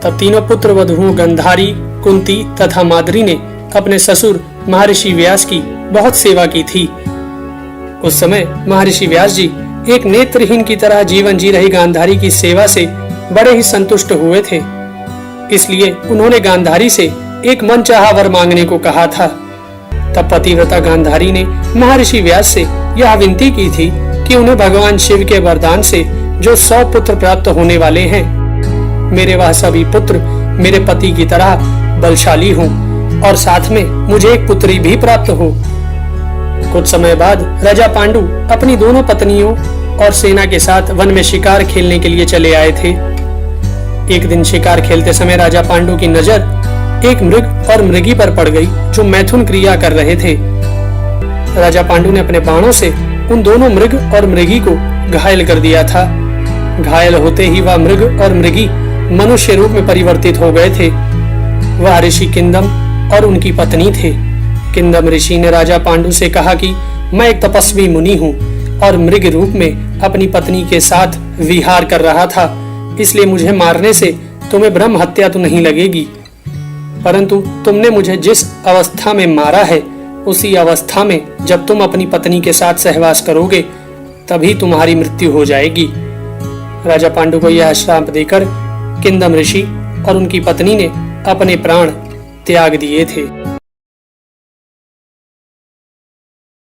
तब तीनों पुत्र वधुओं गंधारी, कुंती तथा माद्री ने अपने ससुर महर्षि व्यास की बहुत सेवा की थी। उस समय महर्षि व्यास जी एक नेत्रहीन की तरह जीवन जी रही गांधारी की सेवा से बड़े ही संतुष्ट हुए थे। इसलिए उन्होंने गांधारी से एक मनचाहा वर मांगने को कहा था। तब पतिव्रता गांधारी ने महर्षि व्यास से यह विनती की थी कि उन्हें भगवान शिव के वरदान से जो 100 पुत्र प्राप्त होने वाले हैं, मेरे वह सभी पुत्र मेरे पति की तरह बलशाली हों और साथ में मुझे एक पुत्री भी प्राप्त हो। कुछ समय बाद राजा पांडु अपनी दोनों पत्नियों और सेना के साथ वन में शिकार खेलने के लिए चले आए थे। एक दिन शिकार खेलते समय राजा पांडु की नजर एक मृग और मृगी पर पड़ गई जो मैथुन क्रिया कर रहे थे। राजा पांडु ने अपने बाणों से उन दोनों मृग और मृगी को घायल कर दिया था। घायल होते ही वह मृग और मृगी मनुष्य रूप में परिवर्तित हो गए थे। वह ऋषि किंदम और उनकी पत्नी थे। किंदम ऋषि ने राजा पांडु से कहा कि मैं एक तपस्वी मुनि हूँ और मृग रूप में अपनी पत्नी के साथ विहार कर रहा था, इसलिए मुझे मारने से तुम्हें ब्रह्म हत्या तो नहीं लगेगी, परंतु तुमने मुझे जिस अवस्था में मारा है उसी अवस्था में जब तुम अपनी पत्नी के साथ सहवास करोगे तभी तुम्हारी मृत्यु हो जाएगी। राजा पांडु को यह श्राप देकर किंदम ऋषि और उनकी पत्नी ने अपने प्राण त्याग दिए थे।